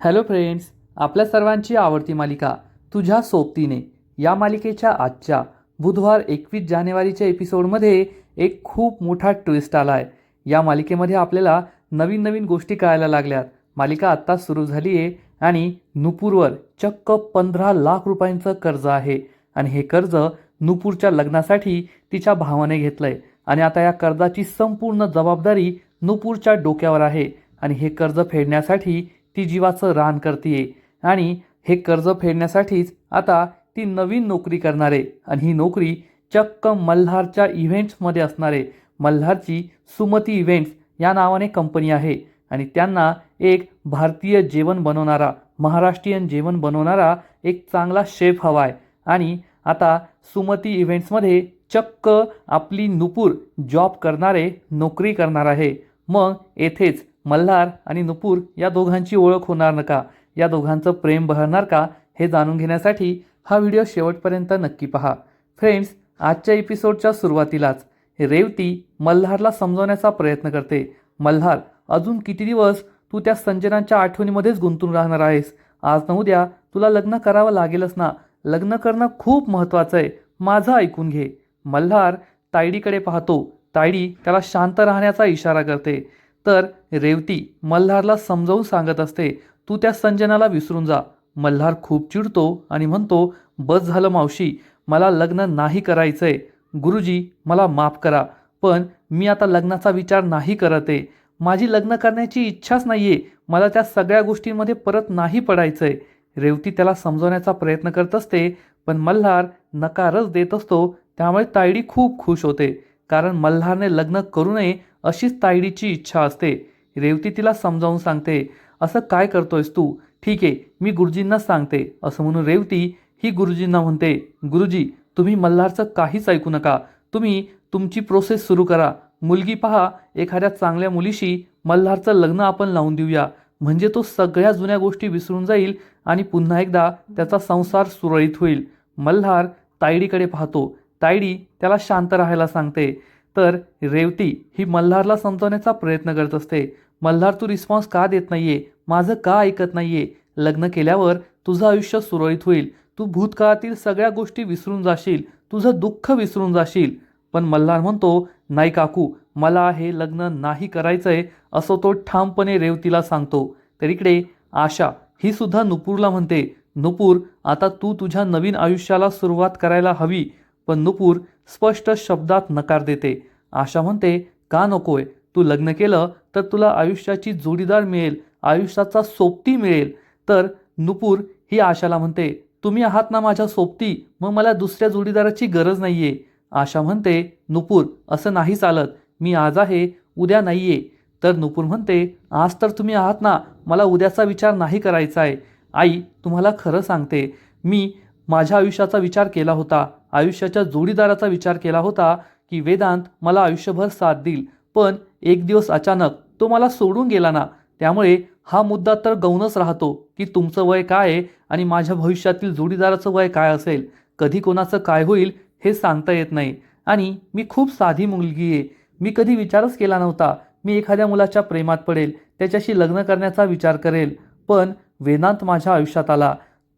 Hello friends, आपल्या सर्वांची आवडती मालिका तुझ्या सोबतीने या मालिकेच्या आजच्या बुधवार 21 जानेवारीच्या एपिसोडमध्ये एक खूप मोठा ट्विस्ट आला आहे. या मालिकेमध्ये आपल्याला नवीन नवीन गोष्टी कळायला लागल्यात. मालिका आत्ता सुरू झाली आहे आणि नुपूरवर चक्क 15 लाख रुपयांचं कर्ज आहे आणि हे कर्ज नुपूरच्या लग्नासाठी तिच्या भावाने घेतलं आहे आणि आता या कर्जाची संपूर्ण जबाबदारी नुपूरच्या डोक्यावर आहे आणि हे कर्ज फेडण्यासाठी ती जीवाचं रान करते आणि हे कर्ज फेडण्यासाठीच आता ती नवीन नोकरी करणार आहे आणि ही नोकरी चक्क मल्हारच्या इव्हेंट्समध्ये असणार आहे. मल्हारची सुमती इव्हेंट्स या नावाने कंपनी आहे आणि त्यांना एक भारतीय जेवण बनवणारा, महाराष्ट्रीयन जेवण बनवणारा एक चांगला शेफ हवा आहे आणि आता सुमती इव्हेंट्समध्ये चक्क आपली नुपूर जॉब करणारे नोकरी करणार आहे. मग येथेच मल्हार आणि नुपूर या दोघांची ओळख होणार नका, या दोघांचं प्रेम बहरणार का, हे जाणून घेण्यासाठी हा व्हिडिओ शेवटपर्यंत नक्की पहा. फ्रेंड्स, आजच्या एपिसोडच्या सुरुवातीलाच रेवती मल्हारला समजवण्याचा प्रयत्न करते. मल्हार, अजून किती दिवस तू त्या संजनांच्या आठवणीमध्येच गुंतून राहणार आहेस? आज न उद्या तुला लग्न करावं लागेलच ना. लग्न करणं खूप महत्त्वाचं आहे, माझं ऐकून घे. मल्हार तायडीकडे पाहतो. तायडी त्याला शांत राहण्याचा इशारा करते. तर रेवती मल्हारला समजावून सांगत असते, तू त्या संजनाला विसरून जा. मल्हार खूप चिडतो आणि म्हणतो, बस झालं मावशी, मला लग्न नाही करायचंय. गुरुजी मला माफ करा, पण मी आता लग्नाचा विचार नाही करत आहे. माझी लग्न करण्याची इच्छाच नाहीये, मला त्या सगळ्या गोष्टींमध्ये परत नाही पडायचंय. रेवती त्याला समजवण्याचा प्रयत्न करत असते, पण मल्हार नकारच देत असतो. त्यामुळे तायडी खूप खुश होते, कारण मल्हारने लग्न करू नये अशीच तायडीची इच्छा असते. रेवती तिला समजावून सांगते, असं काय करतोयस तू? ठीक आहे, मी गुरुजींना सांगते. असं म्हणून रेवती ही गुरुजींना म्हणते, गुरुजी तुम्ही मल्हारचं काहीच ऐकू नका, तुम्ही तुमची प्रोसेस सुरू करा. मुलगी पहा, एखाद्या चांगल्या मुलीशी मल्हारचं लग्न आपण लावून देऊया, म्हणजे तो सगळ्या जुन्या गोष्टी विसरून जाईल आणि पुन्हा एकदा त्याचा संसार सुरळीत होईल. मल्हार तायडीकडे पाहतो. तायडी त्याला शांत राहायला सांगते. तर रेवती ही मल्हारला समजवण्याचा प्रयत्न करत असते. मल्हार, तू रिस्पॉन्स का देत नाहीये? माझं का ऐकत नाहीये? लग्न केल्यावर तुझं आयुष्य सुरळीत होईल, तू भूतकाळातील सगळ्या गोष्टी विसरून जाशील, तुझं दुःख विसरून जाशील. पण मल्हार म्हणतो, नाही काकू, मला हे लग्न नाही करायचंय, असं तो ठामपणे रेवतीला सांगतो. तर इकडे आशा ही सुद्धा नुपूरला म्हणते, नुपूर आता तू तुझ्या नवीन आयुष्याला सुरुवात करायला हवी. पण नुपूर स्पष्ट शब्दात नकार देते. आशा म्हणते, का नकोय? तू लग्न केलं तर तुला आयुष्याची जोडीदार मिळेल, आयुष्याचा सोबती मिळेल. तर नुपूर ही आशाला म्हणते, तुम्ही आहात ना माझ्या सोबती, मग मला दुसऱ्या जोडीदाराची गरज नाहीये. आशा म्हणते, नुपूर असं नाही चालत, मी आज आहे उद्या नाहीये. तर नुपूर म्हणते, आज तर तुम्ही आहात ना, मला उद्याचा विचार नाही करायचा आहे. आई, तुम्हाला खरं सांगते, मी माझ्या आयुष्याचा विचार केला होता, आयुष्याच्या जोडीदाराचा विचार केला होता की वेदांत मला आयुष्यभर साथ देईल. पण एक दिवस अचानक तो मला सोडून गेला ना, त्यामुळे हा मुद्दा तर गौणच राहतो की तुमचं वय काय आहे आणि माझ्या भविष्यातील जोडीदाराचं वय काय असेल. कधी कोणाचं काय होईल हे सांगता येत नाही. आणि मी खूप साधी मुलगी आहे, मी कधी विचारच केला नव्हता मी एखाद्या मुलाच्या प्रेमात पडेल, त्याच्याशी लग्न करण्याचा विचार करेल. पण वेदांत माझ्या आयुष्यात आला,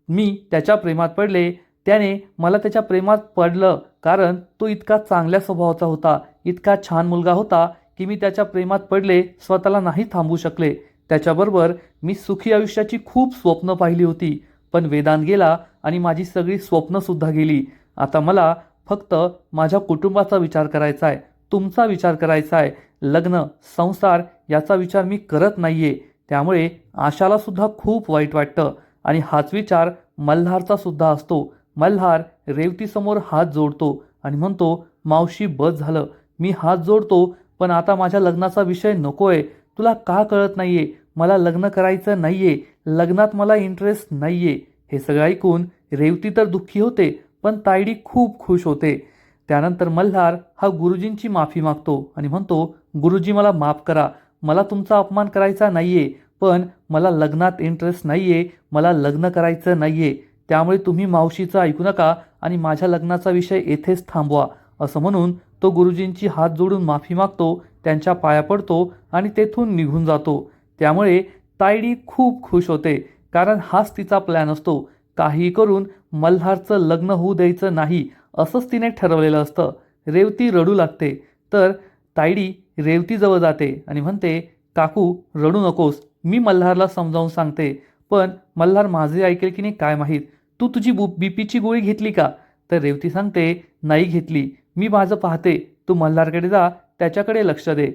मी त्याच्या प्रेमात पडले. त्याने मला त्याच्या प्रेमात पडलं कारण तो इतका चांगल्या स्वभावाचा होता, इतका छान मुलगा होता की मी त्याच्या प्रेमात पडले, स्वतःला नाही थांबवू शकले. त्याच्याबरोबर मी सुखी आयुष्याची खूप स्वप्न पाहिली होती. पण वेदांत गेला आणि माझी सगळी स्वप्नसुद्धा गेली. आता मला फक्त माझ्या कुटुंबाचा विचार करायचा आहे, तुमचा विचार करायचा आहे. लग्न संसार याचा विचार मी करत नाहीये. त्यामुळे आशालासुद्धा खूप वाईट वाटतं आणि हाच विचार मल्हारचा सुद्धा असतो. मल्हार रेवतीसमोर हात जोडतो आणि म्हणतो, मावशी बस झालं, मी हात जोडतो, पण आता माझ्या लग्नाचा विषय नकोय. तुला का कळत नाहीये? मला लग्न करायचं नाहीये, लग्नात मला इंटरेस्ट नाहीये. हे सगळं ऐकून रेवती तर दुःखी होते, पण तायडी खूप खुश होते. त्यानंतर मल्हार हा गुरुजींची माफी मागतो आणि म्हणतो, गुरुजी मला माफ करा, मला तुमचा अपमान करायचा नाहीये, पण मला लग्नात इंटरेस्ट नाहीये, मला लग्न करायचं नाहीये. त्यामुळे तुम्ही मावशीचं ऐकू नका आणि माझ्या लग्नाचा विषय येथेच थांबवा. असं म्हणून तो गुरुजींची हात जोडून माफी मागतो, त्यांच्या पाया पडतो आणि तेथून निघून जातो. त्यामुळे तायडी खूप खुश होते. कारण हाच तिचा प्लॅन असतो. काही करून मल्हारचं लग्न होऊ द्यायचं नाही असंच तिने ठरवलेलं असतं. रेवती रडू लागते. तर तायडी रेवतीजवळ जाते आणि म्हणते, काकू रडू नकोस, मी मल्हारला समजावून सांगते. पण मल्हार माझे ऐकेल की नाही काय माहीत. तू तुझी बीपीची गोळी घेतली का? तर रेवती सांगते, नाही घेतली, मी माझं पाहते, तू मल्हारकडे जा, त्याच्याकडे लक्ष दे.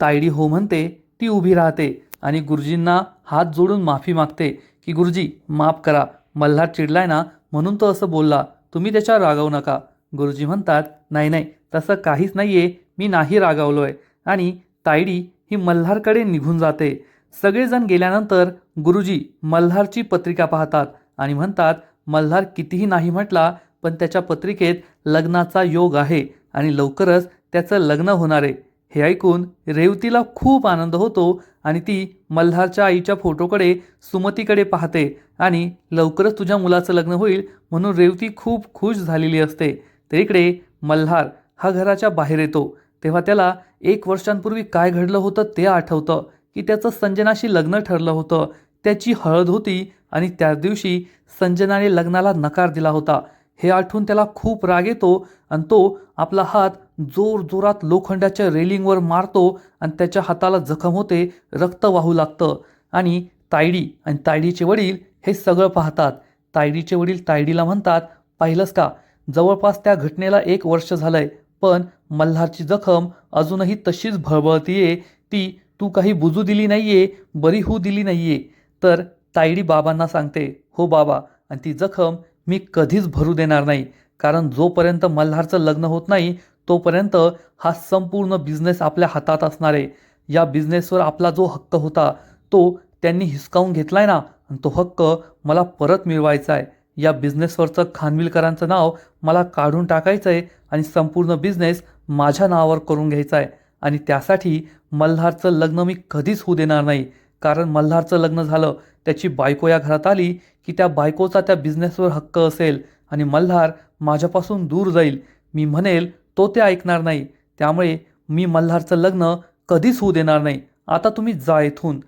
तायडी हो म्हणते. ती उभी राहते आणि गुरुजींना हात जोडून माफी मागते की गुरुजी माफ करा, मल्हार चिडलाय ना म्हणून तो असं बोलला, तुम्ही त्याच्यावर रागावू नका. गुरुजी म्हणतात, नाही नाही तसं काहीच नाही आहे, मी नाही रागावलो आहे. आणि तायडी ही मल्हारकडे निघून जाते. सगळेजण गेल्यानंतर गुरुजी मल्हारची पत्रिका पाहतात आणि म्हणतात, मल्हार कितीही नाही म्हटला पण त्याच्या पत्रिकेत लग्नाचा योग आहे आणि लवकरच त्याचं लग्न होणार आहे. हे ऐकून रेवतीला खूप आनंद होतो आणि ती मल्हारच्या आईच्या फोटोकडे सुमतीकडे पाहते आणि लवकरच तुझ्या मुलाचं लग्न होईल म्हणून रेवती खूप खुश झालेली असते. तर इकडे मल्हार हा घराच्या बाहेर येतो तेव्हा त्याला 1 वर्षांपूर्वी काय घडलं होतं ते आठवतं की त्याचं संजनाशी लग्न ठरलं होतं. त्याची हळद होती आणि त्याच दिवशी संजनाने लग्नाला नकार दिला होता. हे आठवून त्याला खूप राग येतो आणि तो आपला हात जोरात लोखंडाच्या रेलिंगवर मारतो आणि त्याच्या हाताला जखम होते, रक्त वाहू लागतं. आणि तायडीचे वडील हे सगळं पाहतात. तायडीचे वडील तायडीला म्हणतात, पाहिलंस का, जवळपास त्या घटनेला 1 वर्ष झालंय पण मल्हारची जखम अजूनही तशीच भळबळतीये, ती तू काही बुजू दिली नाहीये, बरी होऊ दिली नाहीये. तर तायडी बाबांना सांगते, हो बाबा, आणि ती जखम मी कधीच भरू देणार नाही, कारण जोपर्यंत मल्हारचं लग्न होत नाही तोपर्यंत हा संपूर्ण बिझनेस आपल्या हातात असणार आहे. या बिझनेसवर आपला जो हक्क होता तो त्यांनी हिसकावून घेतलाय ना, आणि तो हक्क मला परत मिळवायचा आहे. या बिझनेसवरचं खानविलकरांचं नाव मला काढून टाकायचं आहे आणि संपूर्ण बिझनेस माझ्या नावावर करून घ्यायचा आहे. आणि त्यासाठी मल्हारचं लग्न मी कधीच होऊ देणार नाही, कारण मल्हारचं लग्न झालं, त्याची बायको या घरात आली की त्या बायकोचा त्या बिझनेसवर हक्क असेल आणि मल्हार माझ्यापासून दूर जाईल. मी म्हणेल तो ते ऐकणार नाही. त्यामुळे मी मल्हारचं लग्न कधीच होऊ देणार नाही. आता तुम्ही जा इथून.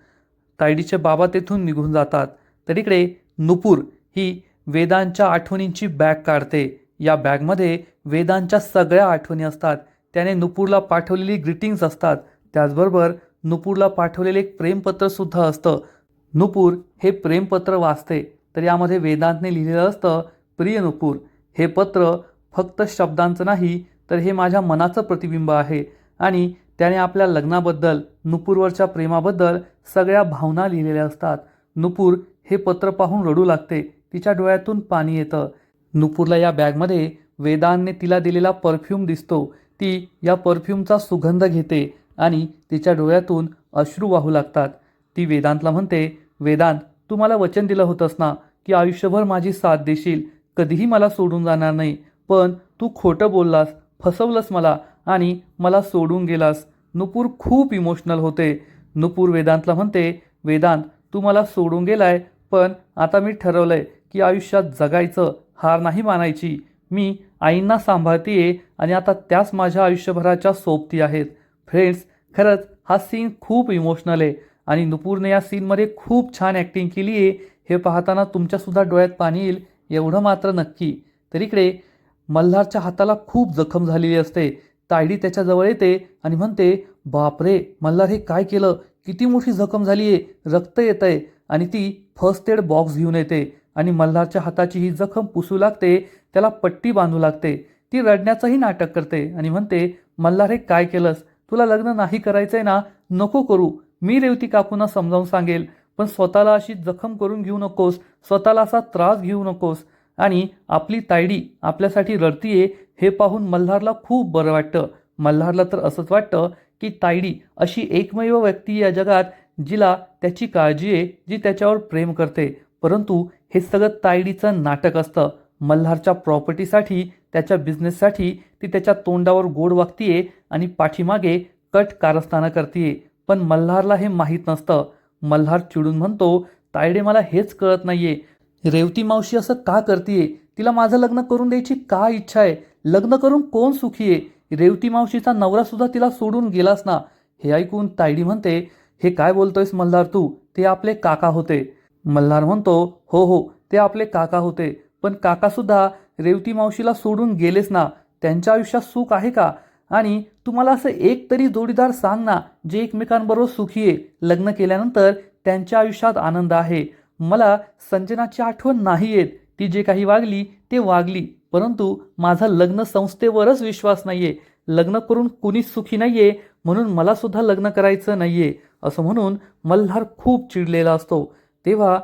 तायडीचे बाबा तेथून निघून जातात. तर इकडे नुपूर ही वेदांच्या आठवणींची बॅग काढते. या बॅगमध्ये वेदांच्या सगळ्या आठवणी असतात. त्याने नुपूरला पाठवलेली ग्रीटिंग्स असतात. त्याचबरोबर नुपूरला पाठवलेले एक प्रेमपत्रसुद्धा असतं. नुपूर हे प्रेमपत्र वाचते तर यामध्ये वेदांतने लिहिलेलं असतं, प्रिय नुपूर, हे पत्र फक्त शब्दांचं नाही तर हे माझ्या मनाचं प्रतिबिंब आहे. आणि त्याने आपल्या लग्नाबद्दल, नुपूरवरच्या प्रेमाबद्दल सगळ्या भावना लिहिलेल्या असतात. नुपूर हे पत्र पाहून रडू लागते. तिच्या डोळ्यातून पाणी येतं. नुपूरला या बॅगमध्ये वेदांतने तिला दिलेला परफ्यूम दिसतो. ती या परफ्यूमचा सुगंध घेते आणि तिच्या डोळ्यातून अश्रू वाहू लागतात. ती वेदांतला म्हणते, वेदांत, तू मला वचन दिलं होतंस ना की आयुष्यभर माझी साथ देशील, कधीही मला सोडून जाणार नाही, पण तू खोटं बोललास, फसवलंस मला आणि मला सोडून गेलास. नुपूर खूप इमोशनल होते. नुपूर वेदांतला म्हणते, वेदांत, तू मला सोडून गेलाय पण आता मी ठरवलंय की आयुष्यात जगायचं, हार नाही मानायची. मी आईंना सांभाळतीये आणि आता त्याच माझ्या आयुष्यभराच्या सोबती आहेत. फ्रेंड्स, खरंच हा सीन खूप इमोशनल आहे आणि नुपूरने या सीनमध्ये खूप छान ॲक्टिंग केली आहे. हे पाहताना तुमच्यासुद्धा डोळ्यात पाणी येईल एवढं मात्र नक्की. तर इकडे मल्हारच्या हाताला खूप जखम झालेली असते. तायडी त्याच्याजवळ येते आणि म्हणते, बापरे मल्हार, हे काय केलं, किती मोठी जखम झाली आहे, रक्त येत आहे. आणि ती फर्स्ट एड बॉक्स घेऊन येते आणि मल्हारच्या हाताची ही जखम पुसू लागते, त्याला पट्टी बांधू लागते. ती रडण्याचंही नाटक करते आणि म्हणते, मल्हार, हे काय केलंस, तुला लग्न नाही करायचंय ना, नको करू, मी रेवती काकूंना समजावून सांगेल, पण स्वतःला अशी जखम करून घेऊ नकोस, स्वतःला असा त्रास घेऊ नकोस. आणि आपली तायडी आपल्यासाठी रडतीये हे पाहून मल्हारला खूप बरं वाटतं. मल्हारला तर असंच वाटतं की तायडी अशी एकमेव व्यक्ती या जगात जिला त्याची काळजी आहे, जी त्याच्यावर प्रेम करते. परंतु हे सगळं तायडीचं नाटक असतं. मल्हारच्या प्रॉपर्टीसाठी, त्याच्या बिझनेससाठी ती त्याच्या तोंडावर गोड वागतीये आणि पाठीमागे कट कारस्थानं करतीये. पण मल्हारला हे माहीत नसतं. मल्हार चिडून म्हणतो, तायडे, मला हेच कळत नाहीये, रेवती मावशी असं का करतीये, तिला माझं लग्न करून द्यायची का इच्छा आहे, लग्न करून कोण सुखी आहे, रेवती मावशीचा नवरासुद्धा तिला सोडून गेलास ना. हे ऐकून तायडी म्हणते, हे काय बोलतोयस मल्हार तू, ते आपले काका होते. मल्हार म्हणतो, हो हो, ते आपले काका होते, पण काकासुद्धा रेवती मावशीला सोडून गेलेच ना. त्यांच्या आयुष्यात सुख आहे का? आणि तुम्हाला असं एक तरी जोडीदार सांग ना, जे एकमेकांबरोबर सुखी आहे, लग्न केल्यानंतर त्यांच्या आयुष्यात आनंद आहे. मला संजनाची आठवण नाही येत. ती जे काही वागली ते वागली, परंतु माझा लग्न संस्थेवरच विश्वास नाहीये. लग्न करून कुणीच सुखी नाहीये, म्हणून मला सुद्धा लग्न करायचं नाहीये, असं म्हणून मल्हार खूप चिडलेला असतो. तेव्हा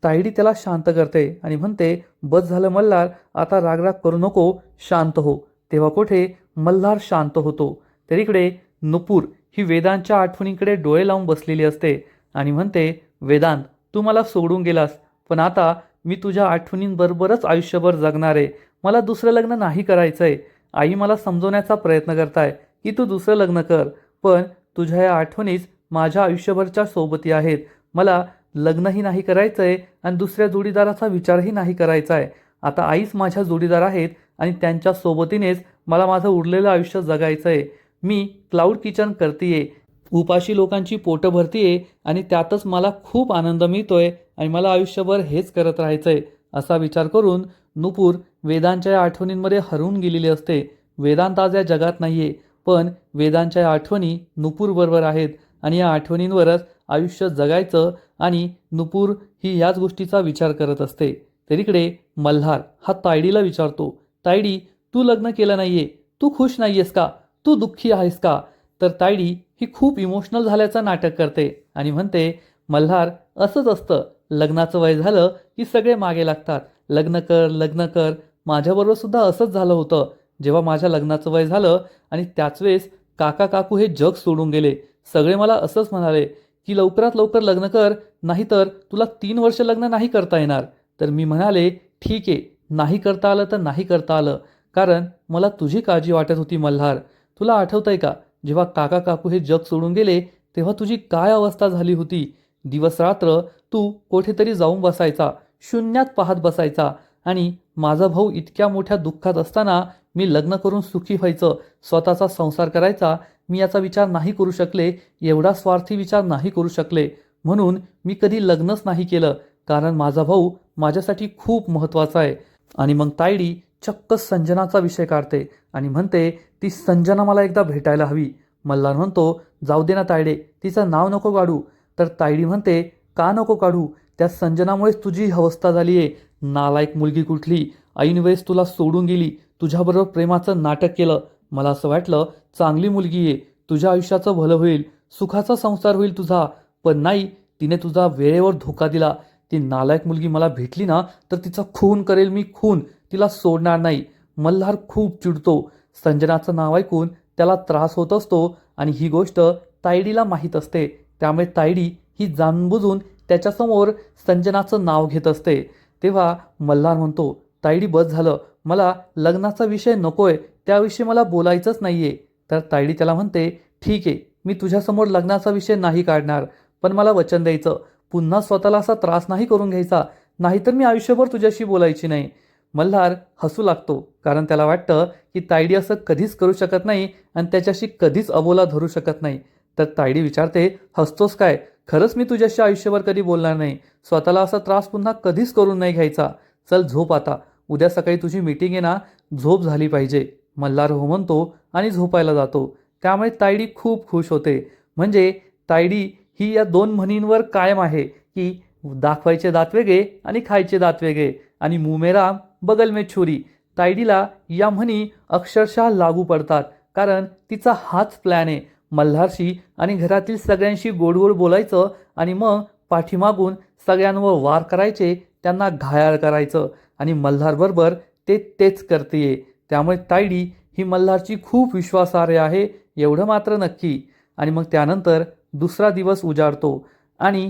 तायडी त्याला शांत करते आणि म्हणते, बस झालं मल्हार, आता रागराग करू नको, शांत हो. तेव्हा कुठे मल्हार शांत होतो. तर इकडे नुपूर ही वेदांच्या आठवणीकडे डोळे लावून बसलेली असते आणि म्हणते, वेदांत, तू मला सोडून गेलास, पण आता मी तुझ्या आठवणींबरोबरच आयुष्यभर जगणार आहे. मला दुसरं लग्न नाही करायचंय. आई मला समजवण्याचा प्रयत्न करताय की तू दुसरं लग्न कर, पण तुझ्या या आठवणीच माझ्या आयुष्यभरच्या सोबती आहेत. मला लग्नही नाही करायचंय आणि दुसऱ्या जोडीदाराचा विचारही नाही करायचा आहे. आता आईच माझ्या जोडीदार आहेत आणि त्यांच्या सोबतीनेच मला माझं उरलेलं आयुष्य जगायचं आहे. मी क्लाउड किचन करतीये, उपाशी लोकांची पोटं भरतीये आणि त्यातच मला खूप आनंद मिळतोय आणि मला आयुष्यभर हेच करत राहायचंय, असा विचार करून नुपूर वेदांच्या या आठवणींमध्ये हरवून गेलेली असते. वेदांत आज या जगात नाहीये, पण वेदांच्या या आठवणी नुपूरबरोबर आहेत आणि या आठवणींवरच आयुष्य जगायचं आणि नुपूर ही याच गोष्टीचा विचार करत असते. तर इकडे मल्हार हा तायडीला विचारतो, तायडी, तू लग्न केलं नाहीये, तू खुश नाहीयेस का? तू दुःखी आहेस का? तर तायडी ही खूप इमोशनल झाल्याचं नाटक करते आणि म्हणते, मल्हार, असंच असतं, लग्नाचं वय झालं की सगळे मागे लागतात, लग्न कर लग्न कर. माझ्याबरोबर सुद्धा असंच झालं होतं. जेव्हा माझ्या लग्नाचं वय झालं आणि त्याच वेळेस काका काकू हे जग सोडून गेले. सगळे मला असंच म्हणाले की लवकरात लवकर लग्न कर, नाहीतर तुला 3 वर्ष लग्न नाही करता येणार. तर मी म्हणाले, ठीक आहे, नाही करता आलं तर नाही करता आलं, कारण मला तुझी काळजी वाटत होती मल्हार. तुला आठवतंय का, जेव्हा काका काकू हे जग सोडून गेले तेव्हा तुझी काय अवस्था झाली होती? दिवस रात्र तू कुठेतरी जाऊन बसायचा, शून्यात पाहत बसायचा आणि माझा भाऊ इतक्या मोठ्या दुःखात असताना मी लग्न करून सुखी व्हायचं, स्वतःचा संसार करायचा, मी याचा विचार नाही करू शकले, एवढा स्वार्थी विचार नाही करू शकले, म्हणून मी कधी लग्नच नाही केलं, कारण माझा भाऊ माझ्यासाठी खूप महत्त्वाचा आहे. आणि मग तायडी चक्क संजनाचा विषय काढते आणि म्हणते, ती संजना मला एकदा भेटायला हवी. मल्हार म्हणतो, जाऊ दे ना तायडे, तिचं नाव नको काढू. तर तायडी म्हणते, का नको काढू? त्या संजनामुळेच तुझी ही अवस्था झाली आहे. नालायक मुलगी कुठली, ऐन वेळेस तुला सोडून गेली, तुझ्याबरोबर प्रेमाचं नाटक केलं. मला असं वाटलं चांगली मुलगी आहे, तुझ्या आयुष्याचं भलं होईल, सुखाचा संसार होईल तुझा, पण नाही, तिने तुझा वेळेवर धोका दिला. ती नालायक मुलगी मला भेटली ना तर तिचा खून करेल मी, खून, तिला सोडणार नाही. मल्हार खूप चिडतो. संजनाचं नाव ऐकून त्याला त्रास होत असतो आणि ही गोष्ट तायडीला माहीत असते. त्यामुळे तायडी ही जाणूनबुजून त्याच्यासमोर संजनाचं नाव घेत असते. तेव्हा मल्हार म्हणतो, तायडी, बस झालं, मला लग्नाचा विषय नकोय, त्याविषयी मला बोलायचंच नाहीये. तर तायडी त्याला म्हणते, ठीक आहे, मी तुझ्यासमोर लग्नाचा विषय नाही काढणार, पण मला वचन द्यायचं, पुन्हा स्वतःला असा त्रास नाही करून घ्यायचा, नाहीतर मी आयुष्यभर तुझ्याशी बोलायची नाही. मल्हार हसू लागतो, कारण त्याला वाटतं की तायडी असं कधीच करू शकत नाही आणि त्याच्याशी कधीच अबोला धरू शकत नाही. तर तायडी विचारते, हसतोस काय? खरंच मी तुझ्याशी आयुष्यभर कधी बोलणार नाही, स्वतःला असा त्रास पुन्हा कधीच करून नाही घ्यायचा. चल झोप आता, उद्या सकाळी तुझी मीटिंग आहे ना, झोप झाली पाहिजे. मल्हार हो म्हणतो आणि झोपायला जातो. त्यामुळे तायडी खूप खुश होते. म्हणजे तायडी ही या 2 म्हणींवर कायम आहे की दाखवायचे दात वेगळे आणि खायचे दात वेगळे आणि मुँह में राम बगल में छुरी. तायडीला या म्हणी अक्षरशः लागू पडतात, कारण तिचा हाच प्लॅन आहे, मल्हारशी आणि घरातील सगळ्यांशी गोडगोड बोलायचं आणि मग पाठीमागून सगळ्यांवर वार करायचे, त्यांना घायाळ करायचं आणि मल्हारबरोबर तेच करतेय. त्यामुळे तायडी ही मल्हारची खूप विश्वासार्ह आहे, एवढं मात्र नक्की. आणि मग त्यानंतर दुसरा दिवस उजाडतो आणि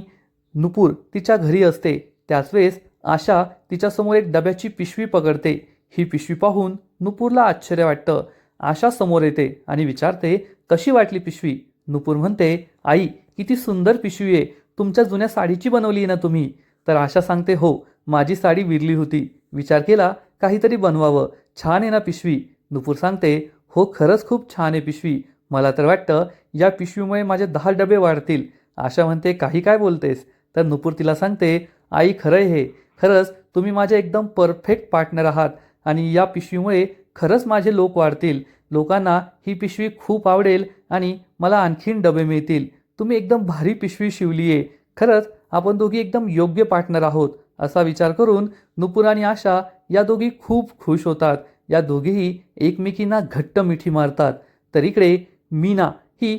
नुपूर तिच्या घरी असते. त्याच वेळेस आशा तिच्यासमोर एक डब्याची पिशवी पकडते. ही पिशवी पाहून नुपूरला आश्चर्य वाटतं. आशा समोर येते आणि विचारते, कशी वाटली पिशवी? नुपूर म्हणते, आई, किती सुंदर पिशवी आहे, तुमच्या जुन्या साडीची बनवली आहे ना तुम्ही? तर आशा सांगते, हो, माझी साडी विरली होती, विचार केला काहीतरी बनवावं, छान आहे ना पिशवी? नुपूर सांगते, हो, खरंच खूप छान आहे पिशवी, मला तर वाटतं या पिशवीमुळे माझे 10 डबे वाढतील. आशा म्हणते, काही काय बोलतेस? तर नुपूर तिला सांगते, आई खरंय हे, खरंच तुम्ही माझे एकदम परफेक्ट पार्टनर आहात आणि या पिशवीमुळे खरंच माझे लोक वाढतील. लोकांना ही पिशवी खूप आवडेल आणि मला आणखीन डबे मिळतील. तुम्ही एकदम भारी पिशवी शिवली आहे. खरंच आपण दोघी एकदम योग्य पार्टनर आहोत. असा विचार करून नुपूर आणि आशा या दोघी खूप खुश होतात. या दोघीही एकमेकींना घट्ट मिठी मारतात. तर इकडे मीना ही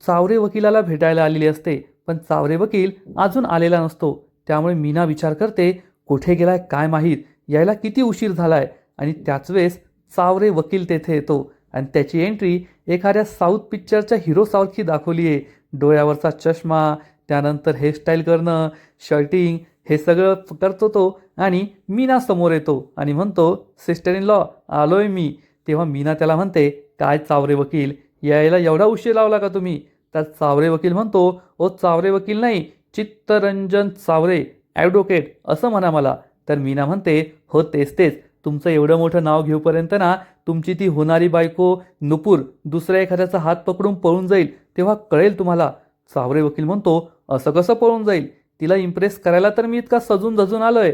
चावरे वकिलाला भेटायला आलेली असते, पण चावरे वकील अजून आलेला नसतो. त्यामुळे मीना विचार करते, कुठे गेलाय काय माहीत, यायला किती उशीर झालाय. आणि त्याच वेळेस चावरे वकील तेथे येतो आणि त्याची एंट्री एखाद्या साऊथ पिक्चरच्या हिरोसारखी दाखवली आहे. डोळ्यावरचा चष्मा, त्यानंतर हेअरस्टाईल करणं, शर्टिंग हे सगळं करतो तो आणि मीना समोर येतो आणि म्हणतो, सिस्टर इन लॉ आलोय मी. तेव्हा मीना त्याला म्हणते, काय चावरे वकील, यायला एवढा उशीर लावला का तुम्ही? तर चावरे वकील म्हणतो, ओ चावरे वकील नाही, चित्तरंजन चावरे ॲडव्होकेट असं म्हणा मला. तर मीना म्हणते, हो तेच तेच, तुमचं एवढं मोठं नाव घेऊपर्यंत ना तुमची ती होणारी बायको नुपूर दुसऱ्या एखाद्याचा हात पकडून पळून जाईल, तेव्हा कळेल तुम्हाला. चावरे वकील म्हणतो, असं कसं पळून जाईल? तिला इम्प्रेस करायला तर मी इतका सजून धजून आलोय.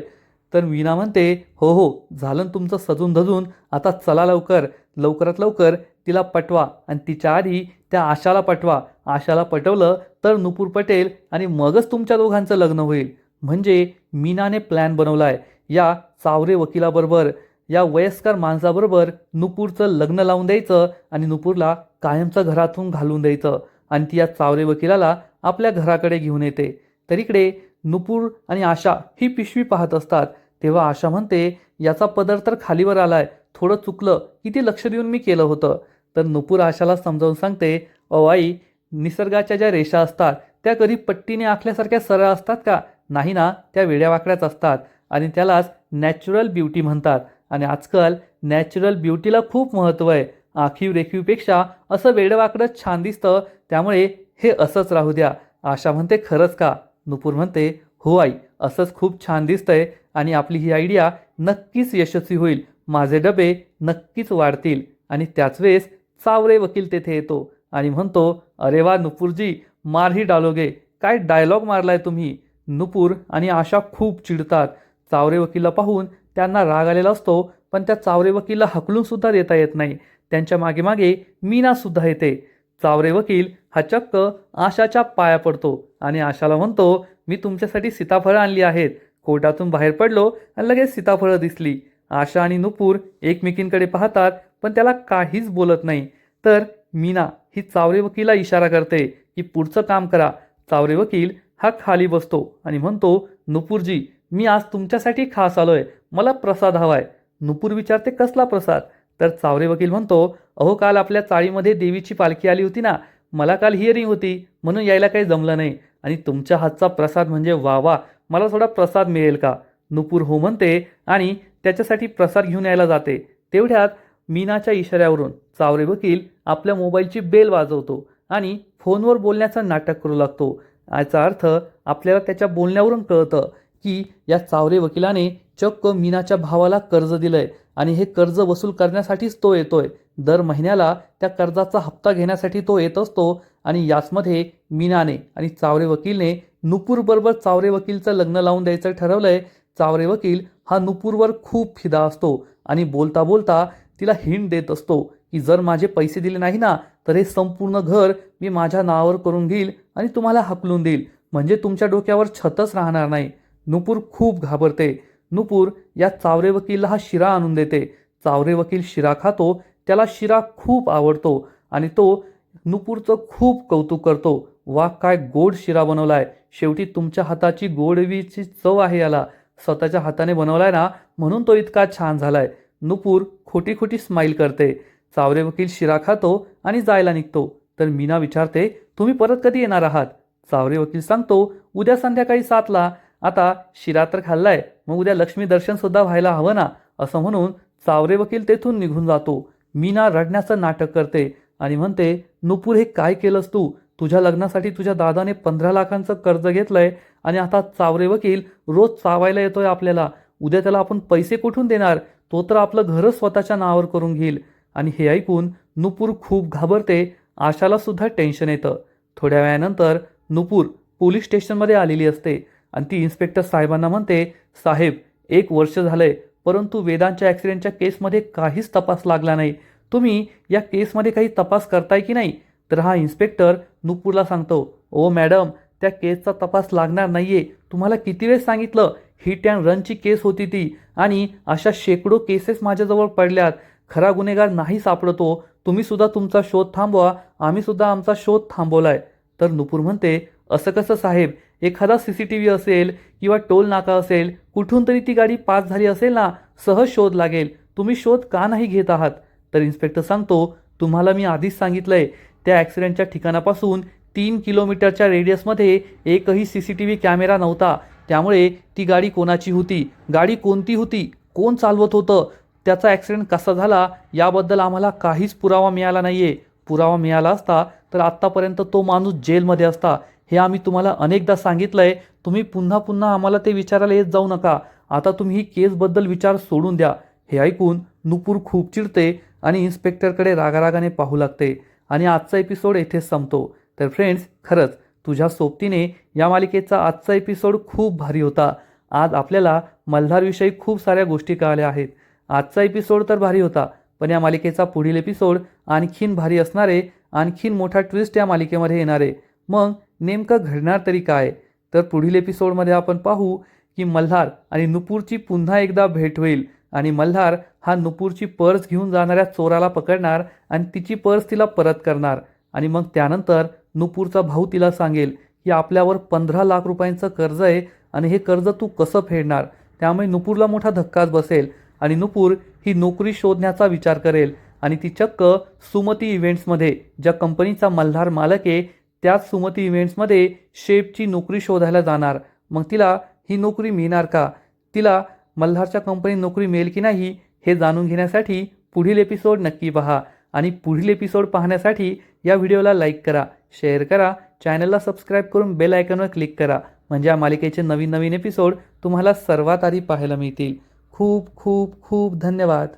तर मीना म्हणते, हो हो झालं ना तुमचं सजून धजून, आता चला लवकर, लवकरात लवकर तिला पटवा आणि तिच्या आधी त्या आशाला पटवा. आशाला पटवलं तर नुपूर पटेल आणि मगच तुमच्या दोघांचं लग्न होईल. म्हणजे मीनाने प्लॅन बनवलाय या चावरे वकिलाबरोबर, या वयस्कर माणसाबरोबर नुपूरचं लग्न लावून द्यायचं आणि नुपूरला कायमचं घरातून घालून द्यायचं आणि ती या चावरे वकिलाला आपल्या घराकडे घेऊन येते. तर इकडे नुपूर आणि आशा ही पिशवी पाहत असतात. तेव्हा आशा म्हणते, याचा पदर तर खालीवर आलाय, थोडं चुकलं, किती लक्ष देऊन मी केलं होतं. तर नुपूर आशाला समजावून सांगते, ओ आई, निसर्गाच्या ज्या रेषा असतात त्या कधी पट्टीने आखल्यासारख्या सरळ असतात का? नाही ना, त्या वेड्यावाकड्याच असतात आणि त्यालाच नॅचरल ब्युटी म्हणतात. आणि आजकाल नॅचरल ब्युटीला खूप महत्त्व आहे. आखीव रेखीवपेक्षा असं वेडवाकडंच छान दिसतं, त्यामुळे हे असंच राहू द्या. आशा म्हणते, खरंच का? नुपूर म्हणते, हो आई, असंच खूप छान दिसतंय आणि आपली ही आयडिया नक्कीच यशस्वी होईल. माझे डबे नक्कीच वाढतील. आणि त्याच वेळेस चावरे वकील तेथे येतो आणि म्हणतो, अरे वा नुपूरजी, मार ही डालोगे, काय डायलॉग मारलाय तुम्ही. नुपूर आणि आशा खूप चिडतात. चावरे वकीलला पाहून त्यांना राग आलेला असतो, पण त्या चावरे वकीलला हकलून सुद्धा देता येत नाही. त्यांच्या मागे मागे मीना सुद्धा येते. चावरे वकील हा चक्क आशाच्या पाया पडतो आणि आशाला म्हणतो, मी तुमच्यासाठी सीताफळं आणली आहेत. कोर्टातून बाहेर पडलो आणि लगेच सीताफळं दिसली. आशा आणि नुपूर एकमेकींकडे पाहतात, पण त्याला काहीच बोलत नाही. तर मीना ही चावरे वकीलला इशारा करते की पुढचं काम करा. चावरे वकील हा खाली बसतो आणि म्हणतो, नुपूरजी, मी आज तुमच्यासाठी खास आलोय, मला प्रसाद हवाय. नुपूर विचारते, कसला प्रसाद? तर चावरे वकील म्हणतो, अहो काल आपल्या चाळीमध्ये देवीची पालखी आली होती ना, मला काल हिअरिंग होती म्हणून यायला काही जमलं नाही आणि तुमच्या हातचा प्रसाद म्हणजे वा वा, मला थोडा प्रसाद मिळेल का? नुपूर हो म्हणते आणि त्याच्यासाठी प्रसाद घेऊन यायला जाते. तेवढ्यात मीनाच्या इशाऱ्यावरून चावरे वकील आपल्या मोबाईलची बेल वाजवतो आणि फोनवर बोलण्याचं नाटक करू लागतो. याचा अर्थ आपल्याला त्याच्या बोलण्यावरून कळतं की या चावरे वकिलाने चक्क मीनाच्या भावाला कर्ज दिलंय आणि हे कर्ज वसूल करण्यासाठीच तो येतोय. दर महिन्याला त्या कर्जाचा हप्ता घेण्यासाठी तो येत असतो आणि याचमध्ये मीनाने आणि चावरे वकीलने नुपूरबरोबर चावरे वकीलचं लग्न लावून द्यायचं ठरवलंय. चावरे वकील हा नुपूरवर खूप फिदा असतो आणि बोलता बोलता तिला हिंट देत असतो की जर माझे पैसे दिले नाही ना, तर हे संपूर्ण घर मी माझ्या नावावर करून घेईल आणि तुम्हाला हकलून देईल, म्हणजे तुमच्या डोक्यावर छतच राहणार नाही. नुपूर खूप घाबरते. नुपूर या चावरे वकीलला हा शिरा आणून देते. चावरे वकील शिरा खातो, त्याला शिरा खूप आवडतो आणि तो नुपूरचं खूप कौतुक करतो. वा काय गोड शिरा बनवलाय, शेवटी तुमच्या हाताची गोडवीची चव आहे याला. स्वतःच्या हाताने बनवलाय ना, म्हणून तो इतका छान झालाय. नुपूर खोटी खोटी स्माईल करते. चावरे वकील शिरा खातो आणि जायला निघतो. तर मीना विचारते, तुम्ही परत कधी येणार आहात? चावरे वकील सांगतो, उद्या संध्याकाळी 7ला. आता शिरा तर खाल्लाय, मग उद्या लक्ष्मी दर्शन सुद्धा व्हायला हवं ना. असं म्हणून चावरे वकील तेथून निघून जातो. मीना रडण्याचं नाटक करते आणि म्हणते, नुपूर हे काय केलंस तू? तुझ्या लग्नासाठी तुझ्या दादाने 15 लाखांचं कर्ज घेतलंय आणि आता चावरे वकील रोज चावायला येतोय आपल्याला. उद्या त्याला आपण पैसे कुठून देणार? तो तर आपलं घरच स्वतःच्या नावावर करून घेईल. आणि हे ऐकून नुपूर खूप घाबरते. आशाला सुद्धा टेन्शन येतं. थोड्या वेळानंतर नुपूर पोलीस स्टेशनमध्ये आलेली असते आणि ती इन्स्पेक्टर साहेबांना म्हणते, साहेब 1 वर्ष झालंय परंतु वेदांच्या ॲक्सिडेंटच्या केसमध्ये काहीच तपास लागला नाही. तुम्ही या केसमध्ये काही तपास करताय की नाही? तर हा इन्स्पेक्टर नुपूरला सांगतो, ओ मॅडम, त्या केसचा तपास लागणार नाहीये. तुम्हाला किती वेळ सांगितलं? हिट अँड रनची केस होती ती आणि अशा शेकडो केसेस माझ्याजवळ पडल्यात. खरा गुन्हेगार नाही सापडतो. तुम्ही सुद्धा तुमचा शोध थांबवा, आम्ही सुद्धा आमचा शोध थांबवलाय. तर नुपूर म्हणते, असं कसं साहेब? एखादा CCTV असेल किंवा टोल नाका असेल, कुठून तरी ती गाडी पास झाली असेल ना, सहज शोध लागेल. तुम्ही शोध का नाही घेत आहात? तर इन्स्पेक्टर सांगतो, तुम्हाला मी आधीच सांगितलंय, त्या ॲक्सिडेंटच्या ठिकाणापासून 3 किलोमीटरच्या रेडियसमध्ये एकही CCTV कॅमेरा नव्हता. त्यामुळे ती गाडी कोणाची होती, गाडी कोणती होती, कोण चालवत होतं, त्याचा ॲक्सिडेंट कसा झाला याबद्दल आम्हाला काहीच पुरावा मिळाला नाहीये. पुरावा मिळाला असता तर आत्तापर्यंत तो माणूस जेलमध्ये असता. हे आम्ही तुम्हाला अनेकदा सांगितलंय. तुम्ही पुन्हा पुन्हा आम्हाला ते विचारायला येत जाऊ नका. आता तुम्ही ही केसबद्दल विचार सोडून द्या. हे ऐकून नुपूर खूप चिडते आणि इन्स्पेक्टरकडे रागारागाने पाहू लागते आणि आजचा एपिसोड येथेच संपतो. तर फ्रेंड्स, खरंच तुझ्या सोबतीने या मालिकेचा आजचा एपिसोड खूप भारी होता. आज आपल्याला मल्हारविषयी खूप साऱ्या गोष्टी कळाल्या आहेत. आजचा एपिसोड तर भारी होता, पण या मालिकेचा पुढील एपिसोड आणखीन भारी असणारे, आणखीन मोठा ट्विस्ट या मालिकेमध्ये येणारे. मग नेमकं घडणार तरी काय? तर पुढील एपिसोडमध्ये आपण पाहू की मल्हार आणि नुपूरची पुन्हा एकदा भेट होईल आणि मल्हार हा नुपूरची पर्स घेऊन जाणाऱ्या चोराला पकडणार आणि तिची पर्स तिला परत करणार. आणि मग त्यानंतर नुपूरचा भाऊ तिला सांगेल की आपल्यावर 15 लाख रुपयांचं कर्ज आहे आणि हे कर्ज तू कसं फेडणार. त्यामुळे नुपूरला मोठा धक्काच बसेल आणि नुपूर ही नोकरी शोधण्याचा विचार करेल आणि ती चक्क सुमती इव्हेंट्समध्ये, ज्या कंपनीचा मल्हार मालक आहे, त्याच सुमती इव्हेंट्समध्ये शेफची नोकरी शोधायला जाणार. मग तिला ही नोकरी मिळणार का? तिला मल्हारच्या कंपनीत नोकरी मिळेल की नाही हे जाणून घेण्यासाठी पुढील एपिसोड नक्की पहा. आणि पुढील एपिसोड पाहण्यासाठी या व्हिडिओला लाईक करा, शेअर करा, चॅनलला सबस्क्राईब करून बेल आयकॉनवर क्लिक करा. म्हणजे या मालिकेचे नवीन नवीन एपिसोड तुम्हाला सर्वात आधी पाहायला मिळतील. खूप खूप खूप धन्यवाद.